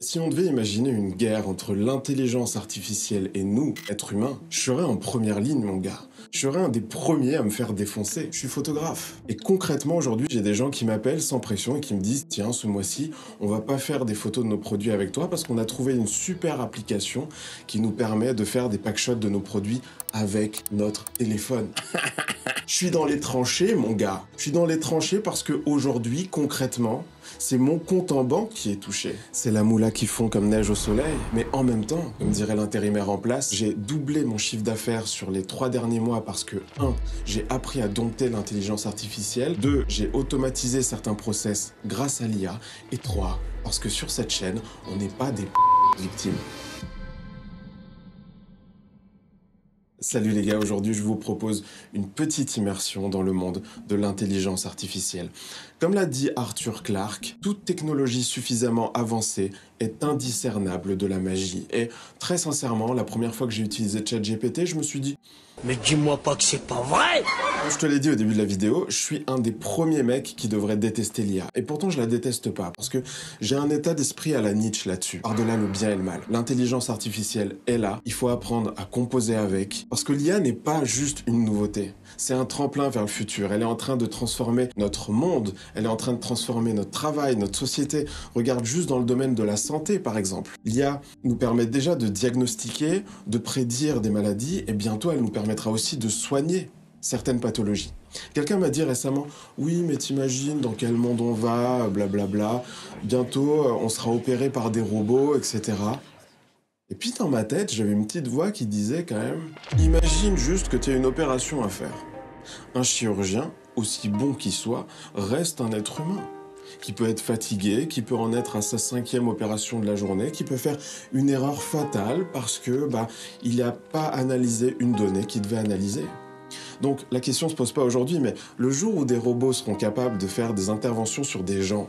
Si on devait imaginer une guerre entre l'intelligence artificielle et nous, êtres humains, je serais en première ligne, mon gars. Je serais un des premiers à me faire défoncer. Je suis photographe. Et concrètement, aujourd'hui, j'ai des gens qui m'appellent sans pression et qui me disent « Tiens, ce mois-ci, on va pas faire des photos de nos produits avec toi parce qu'on a trouvé une super application qui nous permet de faire des packshots de nos produits avec notre téléphone. » Je suis dans les tranchées, mon gars. Je suis dans les tranchées parce qu'aujourd'hui, concrètement, c'est mon compte en banque qui est touché. C'est la moula qui fond comme neige au soleil. Mais en même temps, comme dirait l'intérimaire en place, j'ai doublé mon chiffre d'affaires sur les 3 derniers mois parce que 1. J'ai appris à dompter l'intelligence artificielle. 2. J'ai automatisé certains process grâce à l'IA. Et 3. Parce que sur cette chaîne, on n'est pas des victimes. Salut les gars, aujourd'hui je vous propose une petite immersion dans le monde de l'intelligence artificielle. Comme l'a dit Arthur Clarke, toute technologie suffisamment avancée est indiscernable de la magie. Et très sincèrement, la première fois que j'ai utilisé ChatGPT, je me suis dit « Mais dis-moi pas que c'est pas vrai !» Je te l'ai dit au début de la vidéo, je suis un des premiers mecs qui devrait détester l'IA. Et pourtant je la déteste pas, parce que j'ai un état d'esprit à la Nietzsche là-dessus, par-delà le bien et le mal. L'intelligence artificielle est là, il faut apprendre à composer avec, parce que l'IA n'est pas juste une nouveauté, c'est un tremplin vers le futur. Elle est en train de transformer notre monde, elle est en train de transformer notre travail, notre société. Regarde juste dans le domaine de la santé, par exemple. L'IA nous permet déjà de diagnostiquer, de prédire des maladies, et bientôt elle nous permettra aussi de soigner certaines pathologies. Quelqu'un m'a dit récemment « Oui, mais t'imagines dans quel monde on va, blablabla, bientôt on sera opéré par des robots, etc. » Et puis dans ma tête, j'avais une petite voix qui disait quand même « Imagine juste que tu as une opération à faire. Un chirurgien, aussi bon qu'il soit, reste un être humain. Qui peut être fatigué, qui peut en être à sa 5e opération de la journée, qui peut faire une erreur fatale parce que il n'a pas analysé une donnée qu'il devait analyser. » Donc la question se pose pas aujourd'hui, mais le jour où des robots seront capables de faire des interventions sur des gens,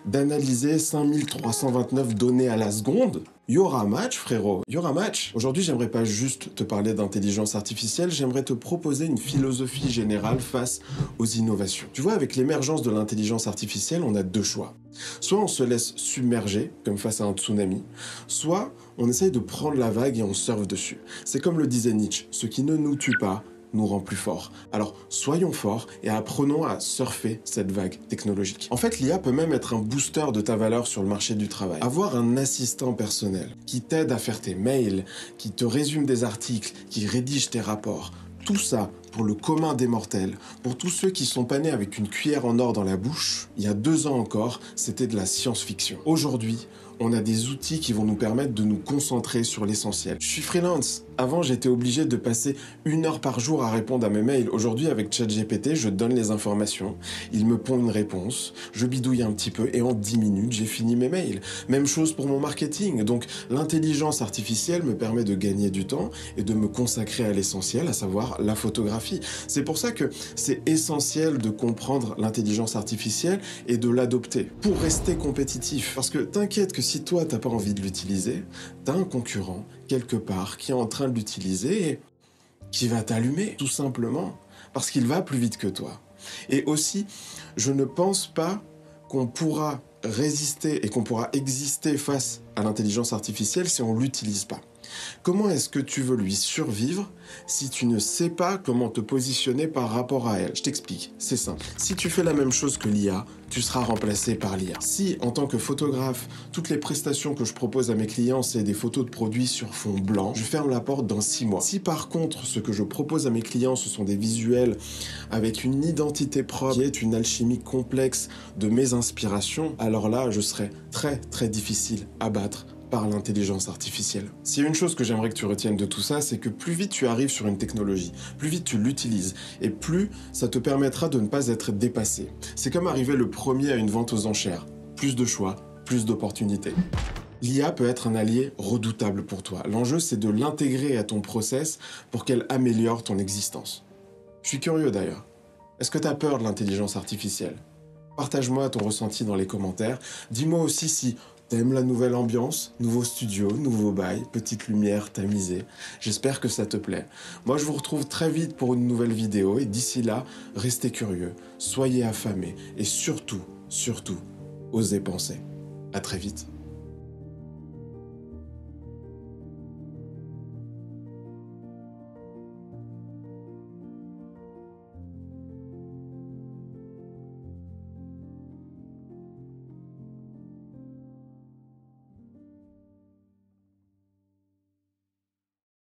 d'analyser 5329 données à la seconde, il y aura match, frérot, il y aura match. Aujourd'hui, j'aimerais pas juste te parler d'intelligence artificielle, j'aimerais te proposer une philosophie générale face aux innovations. Tu vois, avec l'émergence de l'intelligence artificielle, on a deux choix. Soit on se laisse submerger, comme face à un tsunami, soit on essaye de prendre la vague et on surfe dessus. C'est comme le disait Nietzsche, ce qui ne nous tue pas nous rend plus forts. Alors, soyons forts et apprenons à surfer cette vague technologique. En fait, l'IA peut même être un booster de ta valeur sur le marché du travail. Avoir un assistant personnel qui t'aide à faire tes mails, qui te résume des articles, qui rédige tes rapports, tout ça pour le commun des mortels, pour tous ceux qui sont pas nés avec une cuillère en or dans la bouche, il y a 2 ans encore, c'était de la science-fiction. Aujourd'hui, on a des outils qui vont nous permettre de nous concentrer sur l'essentiel. Je suis freelance. Avant, j'étais obligé de passer 1 heure par jour à répondre à mes mails. Aujourd'hui, avec ChatGPT, je donne les informations, il me pond une réponse, je bidouille un petit peu et en 10 minutes, j'ai fini mes mails. Même chose pour mon marketing. Donc, l'intelligence artificielle me permet de gagner du temps et de me consacrer à l'essentiel, à savoir la photographie. C'est pour ça que c'est essentiel de comprendre l'intelligence artificielle et de l'adopter pour rester compétitif. Parce que t'inquiète que si toi, t'as pas envie de l'utiliser, t'as un concurrent quelque part qui est en train de l'utiliser et qui va t'allumer, tout simplement, parce qu'il va plus vite que toi. Et aussi, je ne pense pas qu'on pourra résister et qu'on pourra exister face à l'intelligence artificielle si on ne l'utilise pas. Comment est-ce que tu veux lui survivre si tu ne sais pas comment te positionner par rapport à elle? Je t'explique, c'est simple. Si tu fais la même chose que l'IA, tu seras remplacé par l'IA. Si, en tant que photographe, toutes les prestations que je propose à mes clients, c'est des photos de produits sur fond blanc, je ferme la porte dans 6 mois. Si par contre, ce que je propose à mes clients, ce sont des visuels avec une identité propre, qui est une alchimie complexe de mes inspirations, alors là, je serai très très difficile à battre par l'intelligence artificielle. S'il y a une chose que j'aimerais que tu retiennes de tout ça, c'est que plus vite tu arrives sur une technologie, plus vite tu l'utilises, et plus ça te permettra de ne pas être dépassé. C'est comme arriver le premier à une vente aux enchères. Plus de choix, plus d'opportunités. L'IA peut être un allié redoutable pour toi. L'enjeu, c'est de l'intégrer à ton process pour qu'elle améliore ton existence. Je suis curieux d'ailleurs. Est-ce que tu as peur de l'intelligence artificielle? Partage-moi ton ressenti dans les commentaires. Dis-moi aussi si t'aimes la nouvelle ambiance, nouveau studio, nouveau bail, petite lumière tamisée. J'espère que ça te plaît. Moi, je vous retrouve très vite pour une nouvelle vidéo et d'ici là, restez curieux, soyez affamés et surtout, osez penser. À très vite.